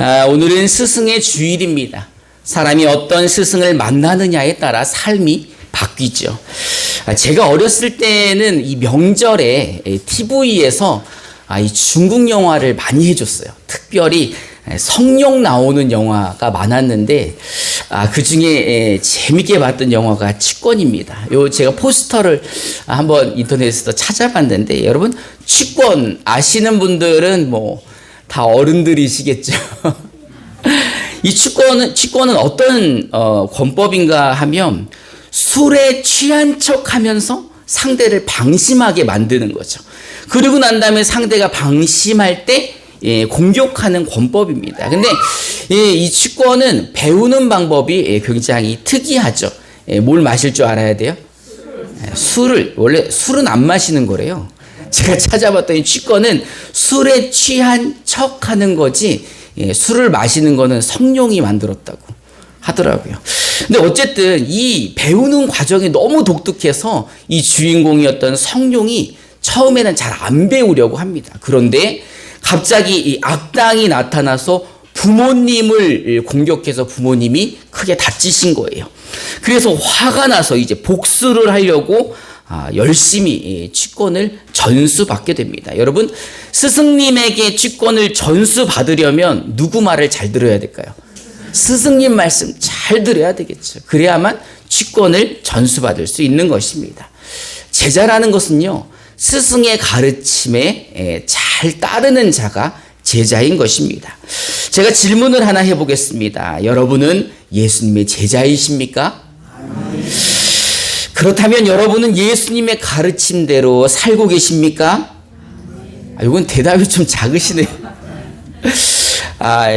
오늘은 스승의 주일입니다. 사람이 어떤 스승을 만나느냐에 따라 삶이 바뀌죠. 제가 어렸을 때는 이 명절에 TV에서 이 중국 영화를 많이 해줬어요. 특별히 성룡 나오는 영화가 많았는데 그 중에 재밌게 봤던 영화가 취권입니다. 제가 포스터를 한번 인터넷에서 찾아봤는데 여러분 취권 아시는 분들은 다 어른들이시겠죠. 이 취권은 어떤 권법인가 하면 술에 취한 척하면서 상대를 방심하게 만드는 거죠. 그리고 난 다음에 상대가 방심할 때 공격하는 권법입니다. 근데 이 취권은 배우는 방법이 굉장히 특이하죠. 뭘 마실 줄 알아야 돼요? 원래 술은 안 마시는 거래요. 제가 찾아봤더니 취권은 술에 취한 척 하는 거지 술을 마시는 거는 성룡이 만들었다고 하더라고요. 근데 어쨌든 이 배우는 과정이 너무 독특해서 이 주인공이었던 성룡이 처음에는 잘 안 배우려고 합니다. 그런데 갑자기 이 악당이 나타나서 부모님을 공격해서 부모님이 크게 다치신 거예요. 그래서 화가 나서 이제 복수를 하려고 열심히 취권을 전수받게 됩니다. 여러분, 스승님에게 취권을 전수받으려면 누구 말을 잘 들어야 될까요? 스승님 말씀 잘 들어야 되겠죠. 그래야만 취권을 전수받을 수 있는 것입니다. 제자라는 것은요, 스승의 가르침에 잘 따르는 자가 제자인 것입니다. 제가 질문을 하나 해보겠습니다. 여러분은 예수님의 제자이십니까? 그렇다면 여러분은 예수님의 가르침대로 살고 계십니까? 이건 대답이 좀 작으시네요.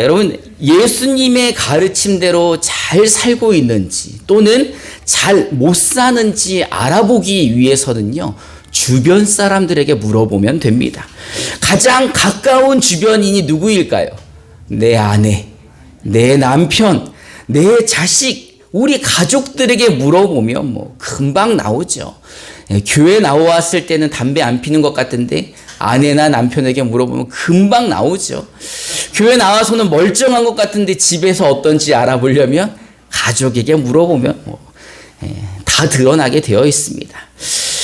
여러분, 예수님의 가르침대로 잘 살고 있는지 또는 잘 못 사는지 알아보기 위해서는요, 주변 사람들에게 물어보면 됩니다. 가장 가까운 주변인이 누구일까요? 내 아내, 내 남편, 내 자식, 우리 가족들에게 물어보면 금방 나오죠. 교회 나왔을 때는 담배 안 피는 것 같은데 아내나 남편에게 물어보면 금방 나오죠. 교회 나와서는 멀쩡한 것 같은데 집에서 어떤지 알아보려면 가족에게 물어보면 다 드러나게 되어 있습니다.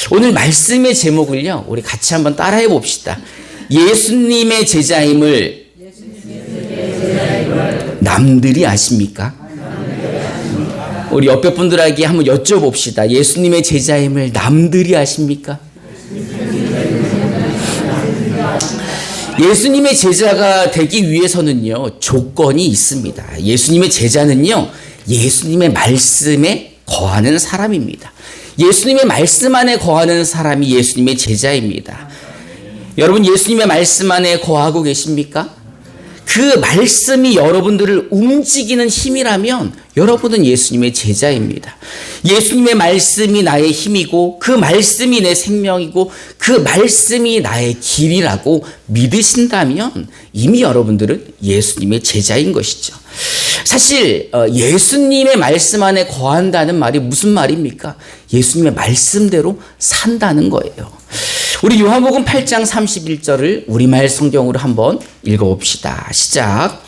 오늘 말씀의 제목을요, 우리 같이 한번 따라해 봅시다. 예수님의 제자임을 남들이 아십니까? 우리 옆에 분들에게 한번 여쭤봅시다. 예수님의 제자임을 남들이 아십니까? 예수님의 제자가 되기 위해서는요, 조건이 있습니다. 예수님의 제자는요, 예수님의 말씀에 거하는 사람입니다. 예수님의 말씀 안에 거하는 사람이 예수님의 제자입니다. 여러분, 예수님의 말씀 안에 거하고 계십니까? 그 말씀이 여러분들을 움직이는 힘이라면 여러분은 예수님의 제자입니다. 예수님의 말씀이 나의 힘이고 그 말씀이 내 생명이고 그 말씀이 나의 길이라고 믿으신다면 이미 여러분들은 예수님의 제자인 것이죠. 사실 예수님의 말씀 안에 거한다는 말이 무슨 말입니까? 예수님의 말씀대로 산다는 거예요. 우리 요한복음 8장 31절을 우리말 성경으로 한번 읽어봅시다. 시작.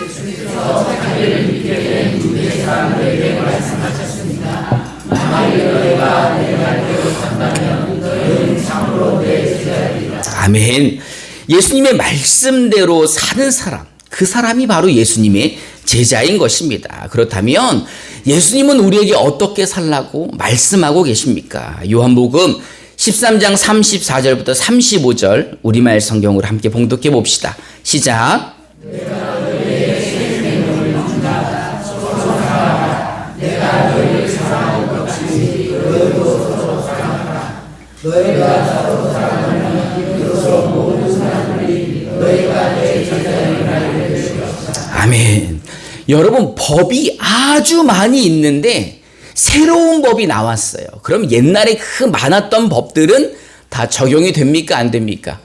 예수님께서 자기를 믿게 된 유대 사람들에게 말씀하셨습니다. 만일 너희가 내 말대로 산다면 너희는 참으로 내 제자이다. 아멘. 예수님의 말씀대로 사는 사람, 그 사람이 바로 예수님의 제자인 것입니다. 그렇다면 예수님은 우리에게 어떻게 살라고 말씀하고 계십니까? 요한복음 13장 34절부터 35절 우리말 성경으로 함께 봉독해 봅시다. 시작. 내가 너희의 생명을 먹는다. 서로 사랑하라. 내가 너희를 사랑한 것 같이 너희도 서로 사랑하라. 너희가 서로 사랑하면 이로써 모든 사람들이 너희가 내 제자임을 알게 될 것이다. 아멘. 여러분, 법이 아주 많이 있는데 새로운 법이 나왔어요. 그럼 옛날에 그 많았던 법들은 다 적용이 됩니까? 안 됩니까?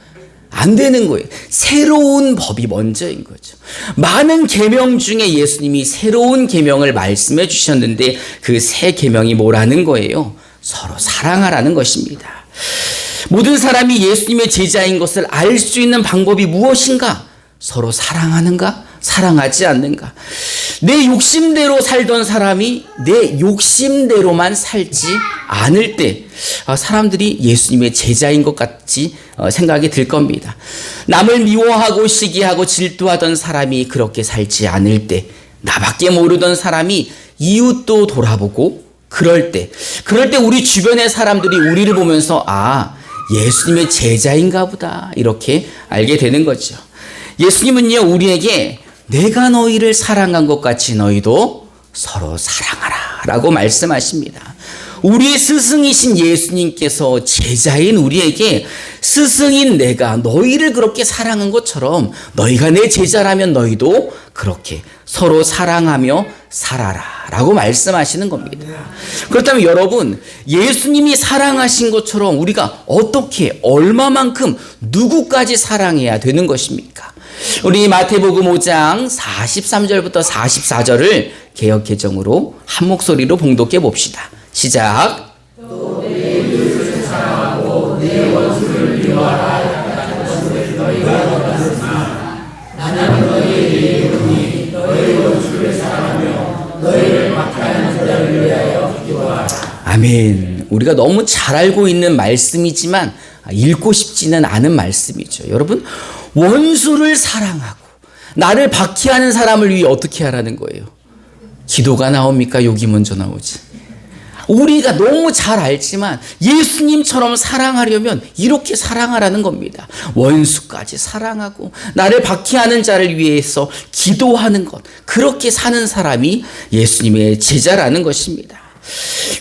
안 되는 거예요. 새로운 법이 먼저인 거죠. 많은 계명 중에 예수님이 새로운 계명을 말씀해 주셨는데 그 새 계명이 뭐라는 거예요? 서로 사랑하라는 것입니다. 모든 사람이 예수님의 제자인 것을 알 수 있는 방법이 무엇인가? 서로 사랑하는가? 사랑하지 않는가? 내 욕심대로 살던 사람이 내 욕심대로만 살지 않을 때 사람들이 예수님의 제자인 것 같이 생각이 들 겁니다. 남을 미워하고 시기하고 질투하던 사람이 그렇게 살지 않을 때, 나밖에 모르던 사람이 이웃도 돌아보고 그럴 때 우리 주변의 사람들이 우리를 보면서 예수님의 제자인가 보다 이렇게 알게 되는 거죠. 예수님은요, 우리에게 내가 너희를 사랑한 것 같이 너희도 서로 사랑하라 라고 말씀하십니다. 우리의 스승이신 예수님께서 제자인 우리에게 스승인 내가 너희를 그렇게 사랑한 것처럼 너희가 내 제자라면 너희도 그렇게 서로 사랑하며 살아라 라고 말씀하시는 겁니다. 그렇다면 여러분, 예수님이 사랑하신 것처럼 우리가 어떻게 얼마만큼 누구까지 사랑해야 되는 것입니까? 우리 마태복음 5장 43절부터 44절을 개역개정으로 한 목소리로 봉독해 봅시다. 시작. 또 내 이웃을 사랑하고 내 원수를 미워하라. 너희가 받았으나 나는 너희에게 이르노니 너희 원수를 사랑하며 너희를 박해하는 자를 위하여 기도하라. 아멘. 우리가 너무 잘 알고 있는 말씀이지만 읽고 싶지는 않은 말씀이죠. 여러분, 원수를 사랑하고 나를 박해하는 사람을 위해 어떻게 하라는 거예요? 기도가 나옵니까? 욕이 먼저 나오지. 우리가 너무 잘 알지만 예수님처럼 사랑하려면 이렇게 사랑하라는 겁니다. 원수까지 사랑하고 나를 박해하는 자를 위해서 기도하는 것, 그렇게 사는 사람이 예수님의 제자라는 것입니다.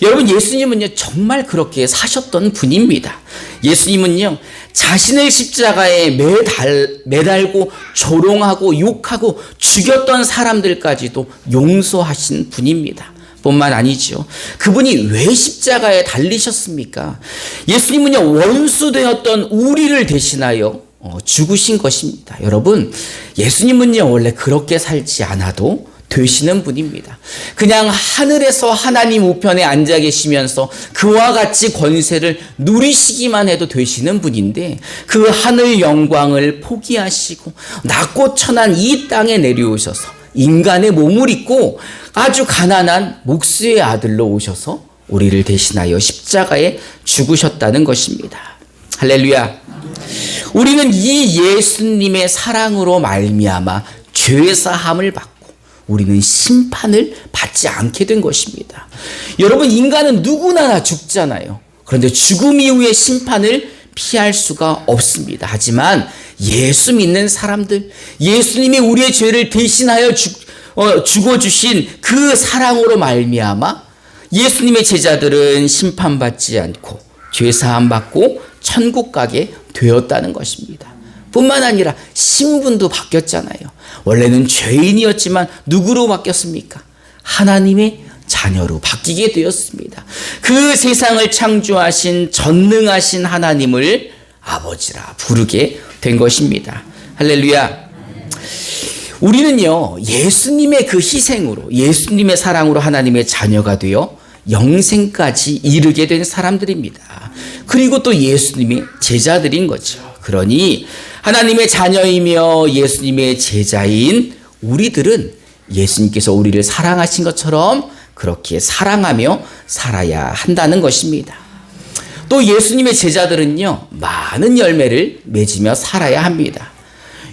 여러분, 예수님은요 정말 그렇게 사셨던 분입니다. 예수님은요 자신을 십자가에 매달고 조롱하고 욕하고 죽였던 사람들까지도 용서하신 분입니다. 뿐만 아니죠. 그분이 왜 십자가에 달리셨습니까? 예수님은요 원수 되었던 우리를 대신하여 죽으신 것입니다. 여러분, 예수님은요 원래 그렇게 살지 않아도 되시는 분입니다. 그냥 하늘에서 하나님 우편에 앉아 계시면서 그와 같이 권세를 누리시기만 해도 되시는 분인데, 그 하늘 영광을 포기하시고 낮고 천한 이 땅에 내려오셔서 인간의 몸을 입고 아주 가난한 목수의 아들로 오셔서 우리를 대신하여 십자가에 죽으셨다는 것입니다. 할렐루야. 우리는 이 예수님의 사랑으로 말미암아 죄사함을 받고 우리는 심판을 받지 않게 된 것입니다. 여러분, 인간은 누구나 죽잖아요. 그런데 죽음 이후의 심판을 피할 수가 없습니다. 하지만 예수 믿는 사람들, 예수님이 우리의 죄를 대신하여 죽어주신 그 사랑으로 말미암아 예수님의 제자들은 심판받지 않고 죄사함 받고 천국 가게 되었다는 것입니다. 뿐만 아니라 신분도 바뀌었잖아요. 원래는 죄인이었지만 누구로 바뀌었습니까? 하나님의 자녀로 바뀌게 되었습니다. 그 세상을 창조하신 전능하신 하나님을 아버지라 부르게 된 것입니다. 할렐루야. 우리는요 예수님의 그 희생으로, 예수님의 사랑으로 하나님의 자녀가 되어 영생까지 이르게 된 사람들입니다. 그리고 또 예수님의 제자들인 거죠. 그러니 하나님의 자녀이며 예수님의 제자인 우리들은 예수님께서 우리를 사랑하신 것처럼 그렇게 사랑하며 살아야 한다는 것입니다. 또 예수님의 제자들은요 많은 열매를 맺으며 살아야 합니다.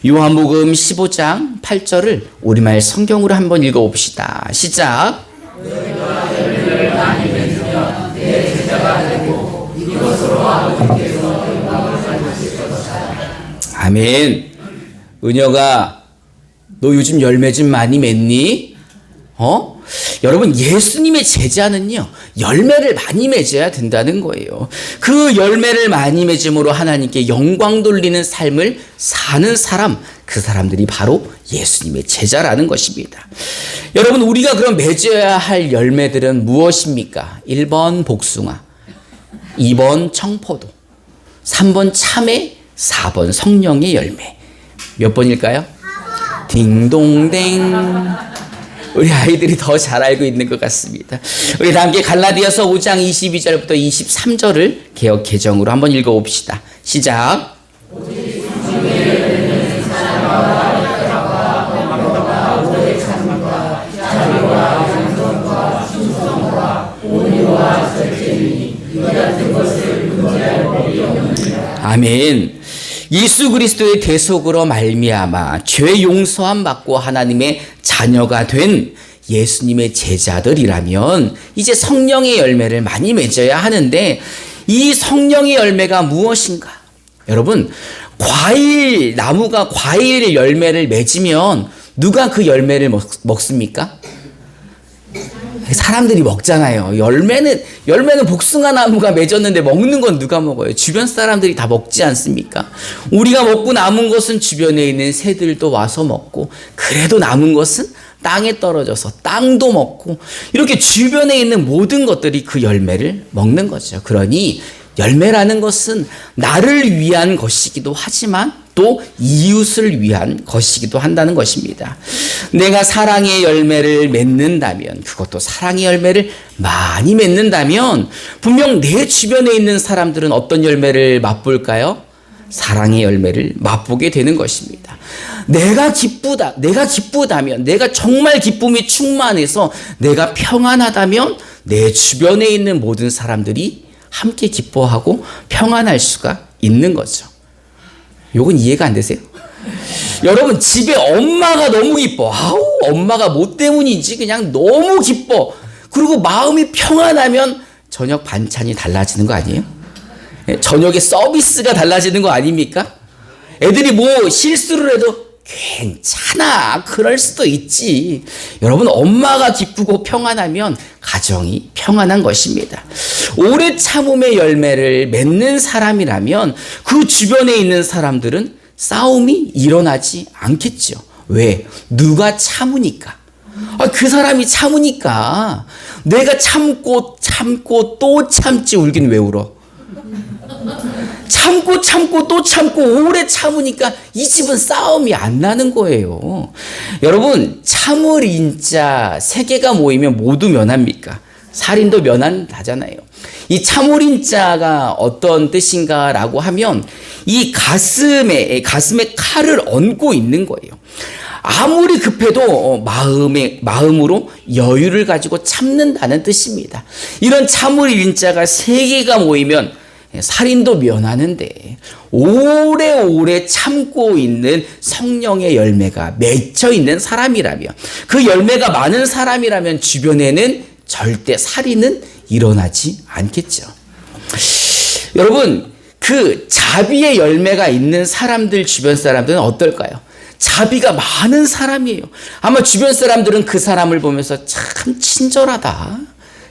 요한복음 15장 8절을 우리말 성경으로 한번 읽어봅시다. 시작. 너희가 열매를 많이 맺으면 내 제자가 되고 이것으로 아버지께서 영광을 받으실 것이다. 아멘. 은혁아, 너 요즘 열매 좀 많이 맺니? 여러분, 예수님의 제자는요 열매를 많이 맺어야 된다는 거예요. 그 열매를 많이 맺음으로 하나님께 영광 돌리는 삶을 사는 사람, 그 사람들이 바로 예수님의 제자라는 것입니다. 여러분, 우리가 그럼 맺어야 할 열매들은 무엇입니까? 1번 복숭아, 2번 청포도, 3번 참외, 4번 성령의 열매. 몇 번일까요? 딩동댕. 우리 아이들이 더 잘 알고 있는 것 같습니다. 우리 다 함께 갈라디아서 5장 22절부터 23절을 개역 개정으로 한번 읽어봅시다. 시작. 아멘. 예수 그리스도의 대속으로 말미암아 죄 용서함 받고 하나님의 자녀가 된 예수님의 제자들이라면 이제 성령의 열매를 많이 맺어야 하는데, 이 성령의 열매가 무엇인가? 여러분, 나무가 과일 열매를 맺으면 누가 그 열매를 먹습니까? 사람들이 먹잖아요. 열매는 복숭아 나무가 맺었는데 먹는 건 누가 먹어요? 주변 사람들이 다 먹지 않습니까? 우리가 먹고 남은 것은 주변에 있는 새들도 와서 먹고, 그래도 남은 것은 땅에 떨어져서 땅도 먹고, 이렇게 주변에 있는 모든 것들이 그 열매를 먹는 거죠. 그러니 열매라는 것은 나를 위한 것이기도 하지만 또 이웃을 위한 것이기도 한다는 것입니다. 내가 사랑의 열매를 맺는다면, 그것도 사랑의 열매를 많이 맺는다면 분명 내 주변에 있는 사람들은 어떤 열매를 맛볼까요? 사랑의 열매를 맛보게 되는 것입니다. 내가 기쁘다면, 내가 정말 기쁨이 충만해서 내가 평안하다면 내 주변에 있는 모든 사람들이 함께 기뻐하고 평안할 수가 있는 거죠. 요건 이해가 안 되세요? 여러분, 집에 엄마가 너무 기뻐. 엄마가 뭐 때문인지 그냥 너무 기뻐. 그리고 마음이 평안하면 저녁 반찬이 달라지는 거 아니에요? 저녁에 서비스가 달라지는 거 아닙니까? 애들이 뭐 실수를 해도 괜찮아, 그럴 수도 있지. 여러분, 엄마가 기쁘고 평안하면 가정이 평안한 것입니다. 오래 참음의 열매를 맺는 사람이라면 그 주변에 있는 사람들은 싸움이 일어나지 않겠죠. 왜? 누가 참으니까. 그 사람이 참으니까. 내가 참고 또 참지, 울긴 왜 울어? 참고 또 참고 오래 참으니까 이 집은 싸움이 안 나는 거예요. 여러분, 참을 인자 3개가 모이면 모두 면합니까? 살인도 면한다잖아요. 이 참을 인자가 어떤 뜻인가라고 하면 이 가슴에 칼을 얹고 있는 거예요. 아무리 급해도 마음으로 여유를 가지고 참는다는 뜻입니다. 이런 참을 인자가 3개가 모이면 살인도 면하는데, 오래오래 참고 있는 성령의 열매가 맺혀 있는 사람이라면, 그 열매가 많은 사람이라면 주변에는 절대 살인은 일어나지 않겠죠. 여러분, 그 자비의 열매가 있는 사람들, 주변 사람들은 어떨까요? 자비가 많은 사람이에요. 아마 주변 사람들은 그 사람을 보면서 참 친절하다,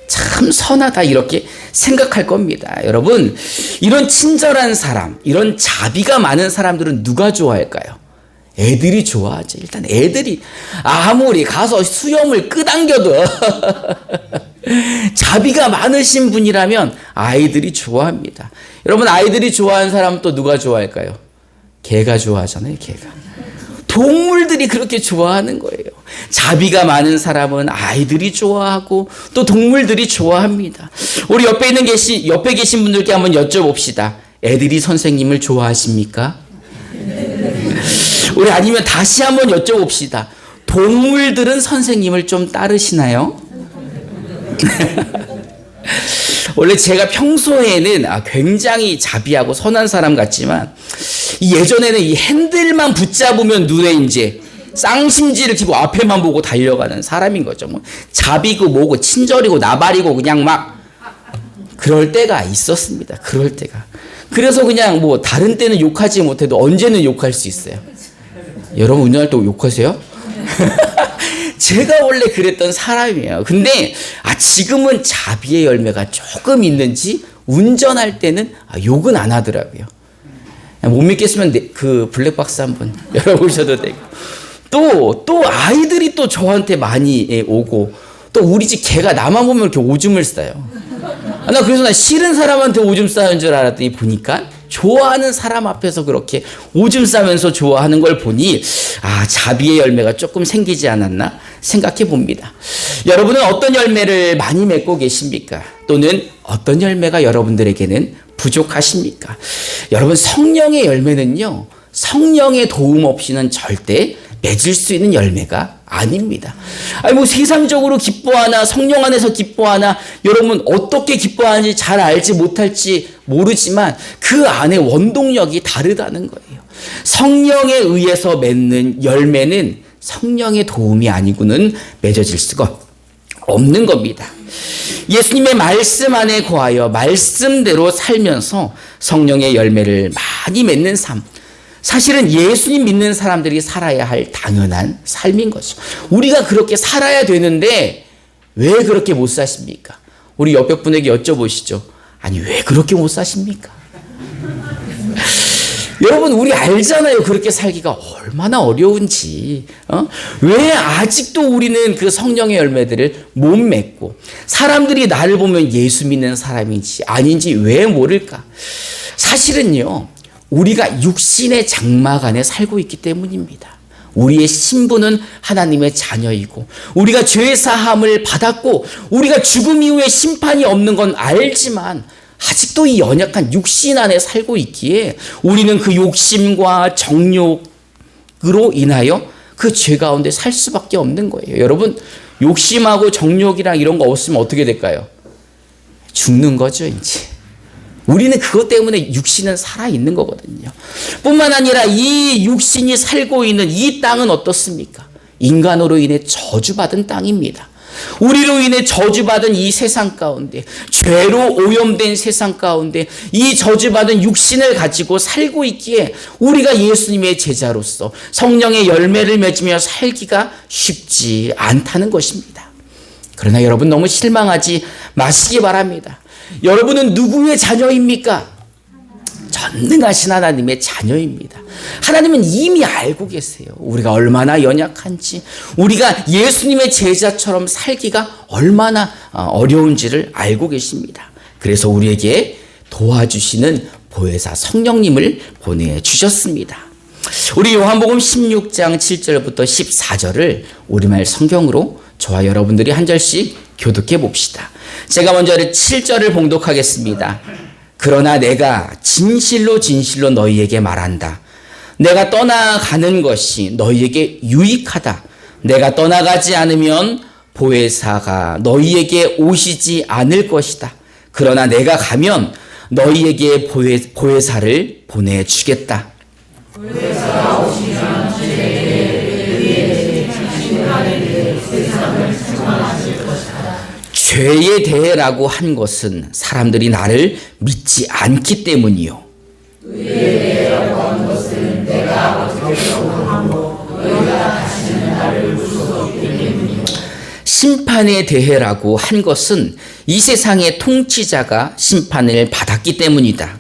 참 선하다, 이렇게 생각할 겁니다. 여러분, 이런 친절한 사람, 이런 자비가 많은 사람들은 누가 좋아할까요? 애들이 좋아하죠. 일단 애들이 아무리 가서 수염을 끄당겨도 자비가 많으신 분이라면 아이들이 좋아합니다. 여러분, 아이들이 좋아하는 사람은 또 누가 좋아할까요? 개가 좋아하잖아요, 개가. 동물들이 그렇게 좋아하는 거예요. 자비가 많은 사람은 아이들이 좋아하고 또 동물들이 좋아합니다. 우리 옆에 계신 분들께 한번 여쭤봅시다. 애들이 선생님을 좋아하십니까? 우리 아니면 다시 한번 여쭤봅시다. 동물들은 선생님을 좀 따르시나요? 원래 제가 평소에는 굉장히 자비하고 선한 사람 같지만, 예전에는 이 핸들만 붙잡으면 눈에 이제 쌍심지를 켜고 앞에만 보고 달려가는 사람인 거죠. 뭐 자비고 뭐고 친절이고 나발이고 그냥 막 그럴 때가 있었습니다. 그럴 때가. 그래서 그냥 뭐 다른 때는 욕하지 못해도 언제는 욕할 수 있어요. 여러분, 운전할 때 욕하세요? 제가 원래 그랬던 사람이에요. 근데 지금은 자비의 열매가 조금 있는지 운전할 때는 욕은 안 하더라고요. 못 믿겠으면 그 블랙박스 한번 열어보셔도 되고, 또 아이들이 또 저한테 많이 오고, 또 우리 집 개가 나만 보면 이렇게 오줌을 싸요. 그래서 나 싫은 사람한테 오줌 싸는 줄 알았더니 보니까 좋아하는 사람 앞에서 그렇게 오줌 싸면서 좋아하는 걸 보니 자비의 열매가 조금 생기지 않았나 생각해 봅니다. 여러분은 어떤 열매를 많이 맺고 계십니까? 또는 어떤 열매가 여러분들에게는 부족하십니까? 여러분, 성령의 열매는요, 성령의 도움 없이는 절대 맺을 수 있는 열매가 아닙니다. 아니 뭐 세상적으로 기뻐하나 성령 안에서 기뻐하나 여러분 어떻게 기뻐하는지 잘 알지 못할지 모르지만 그 안에 원동력이 다르다는 거예요. 성령에 의해서 맺는 열매는 성령의 도움이 아니고는 맺어질 수가 없는 겁니다. 예수님의 말씀 안에 거하여 말씀대로 살면서 성령의 열매를 많이 맺는 삶. 사실은 예수님 믿는 사람들이 살아야 할 당연한 삶인 거죠. 우리가 그렇게 살아야 되는데 왜 그렇게 못 사십니까? 우리 옆에 분에게 여쭤보시죠. 아니 왜 그렇게 못 사십니까? 여러분 우리 알잖아요. 그렇게 살기가 얼마나 어려운지. 왜 아직도 우리는 그 성령의 열매들을 못 맺고 사람들이 나를 보면 예수 믿는 사람인지 아닌지 왜 모를까? 사실은요. 우리가 육신의 장막 안에 살고 있기 때문입니다. 우리의 신분은 하나님의 자녀이고 우리가 죄 사함을 받았고 우리가 죽음 이후에 심판이 없는 건 알지만 아직도 이 연약한 육신 안에 살고 있기에 우리는 그 욕심과 정욕으로 인하여 그 죄 가운데 살 수밖에 없는 거예요. 여러분 욕심하고 정욕이랑 이런 거 없으면 어떻게 될까요? 죽는 거죠 이제. 우리는 그것 때문에 육신은 살아있는 거거든요. 뿐만 아니라 이 육신이 살고 있는 이 땅은 어떻습니까? 인간으로 인해 저주받은 땅입니다. 우리로 인해 저주받은 이 세상 가운데 죄로 오염된 세상 가운데 이 저주받은 육신을 가지고 살고 있기에 우리가 예수님의 제자로서 성령의 열매를 맺으며 살기가 쉽지 않다는 것입니다. 그러나 여러분 너무 실망하지 마시기 바랍니다. 여러분은 누구의 자녀입니까? 전능하신 하나님의 자녀입니다. 하나님은 이미 알고 계세요. 우리가 얼마나 연약한지, 우리가 예수님의 제자처럼 살기가 얼마나 어려운지를 알고 계십니다. 그래서 우리에게 도와주시는 보혜사 성령님을 보내주셨습니다. 우리 요한복음 16장 7절부터 14절을 우리말 성경으로 저와 여러분들이 한 절씩 교독해 봅시다. 제가 먼저 7절을 봉독하겠습니다. 그러나 내가 진실로 진실로 너희에게 말한다. 내가 떠나가는 것이 너희에게 유익하다. 내가 떠나가지 않으면 보혜사가 너희에게 오시지 않을 것이다. 그러나 내가 가면 너희에게 보혜사를 보내주겠다. 보혜사가 오시면 죄에 대해라고 한 것은 사람들이 나를 믿지 않기 때문이요. 의에 대해라고 한 것은 내가 어떻게 하고 너희가 다시는 나를 볼 수 없기 때문이요. 심판에 대해라고 한 것은 이 세상의 통치자가 심판을 받았기 때문이다.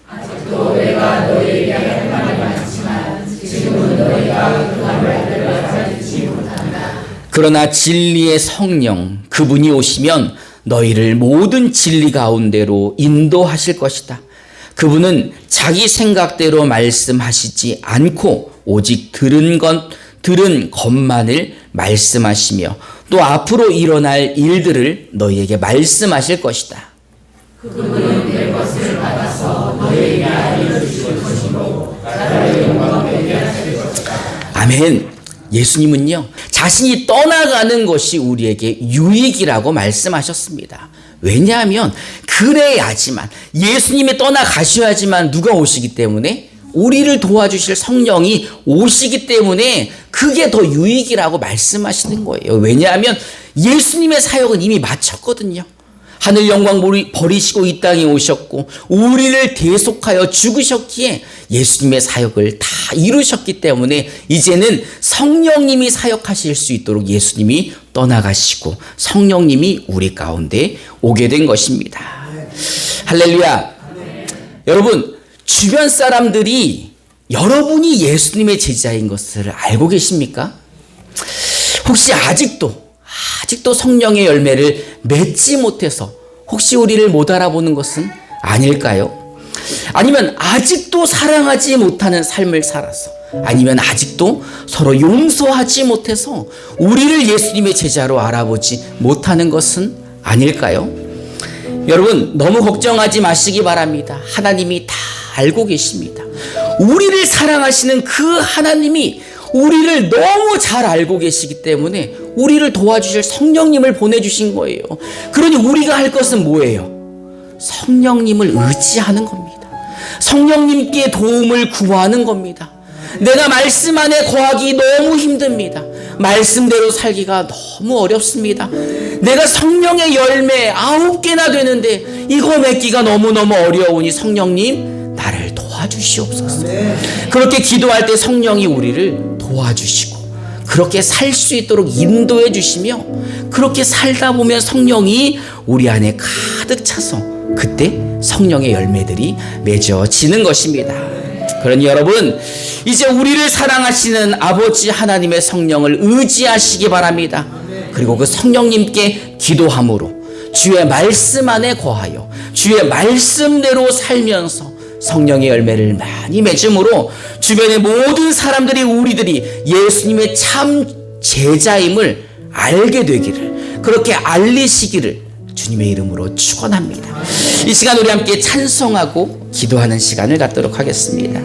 아직도 내가 너희에게 할 말이 많지만 지금은 너희가 그 말들을 알아듣지 못한다. 그러나 진리의 성령 그분이 오시면 너희를 모든 진리 가운데로 인도하실 것이다. 그분은 자기 생각대로 말씀하시지 않고 오직 들은 것만을 말씀하시며 또 앞으로 일어날 일들을 너희에게 말씀하실 것이다. 그분은 내 것을 받아서 너희에게 알려주실 것이고 나를 영광되게 하실 것이다. 아멘. 예수님은요, 자신이 떠나가는 것이 우리에게 유익이라고 말씀하셨습니다. 왜냐하면 그래야지만 예수님이 떠나가셔야지만 누가 오시기 때문에 우리를 도와주실 성령이 오시기 때문에 그게 더 유익이라고 말씀하시는 거예요. 왜냐하면 예수님의 사역은 이미 마쳤거든요. 하늘 영광 버리시고 이 땅에 오셨고 우리를 대속하여 죽으셨기에 예수님의 사역을 다 이루셨기 때문에 이제는 성령님이 사역하실 수 있도록 예수님이 떠나가시고 성령님이 우리 가운데 오게 된 것입니다. 할렐루야. 여러분, 주변 사람들이 여러분이 예수님의 제자인 것을 알고 계십니까? 혹시 아직도 성령의 열매를 맺지 못해서 혹시 우리를 못 알아보는 것은 아닐까요? 아니면 아직도 사랑하지 못하는 삶을 살아서, 아니면 아직도 서로 용서하지 못해서 우리를 예수님의 제자로 알아보지 못하는 것은 아닐까요? 여러분, 너무 걱정하지 마시기 바랍니다. 하나님이 다 알고 계십니다. 우리를 사랑하시는 그 하나님이 우리를 너무 잘 알고 계시기 때문에 우리를 도와주실 성령님을 보내주신 거예요. 그러니 우리가 할 것은 뭐예요? 성령님을 의지하는 겁니다. 성령님께 도움을 구하는 겁니다. 내가 말씀 안에 거하기 너무 힘듭니다. 말씀대로 살기가 너무 어렵습니다. 내가 성령의 열매 9개나 되는데 이거 맺기가 너무너무 어려우니 성령님 나를 도와주시옵소서. 그렇게 기도할 때 성령이 우리를 도와주시고 그렇게 살 수 있도록 인도해 주시며 그렇게 살다 보면 성령이 우리 안에 가득 차서 그때 성령의 열매들이 맺어지는 것입니다. 그러니 여러분, 이제 우리를 사랑하시는 아버지 하나님의 성령을 의지하시기 바랍니다. 그리고 그 성령님께 기도함으로 주의 말씀 안에 거하여 주의 말씀대로 살면서 성령의 열매를 많이 맺음으로 주변의 모든 사람들이 우리들이 예수님의 참 제자임을 알게 되기를, 그렇게 알리시기를 주님의 이름으로 축원합니다. 이 시간 우리 함께 찬송하고 기도하는 시간을 갖도록 하겠습니다.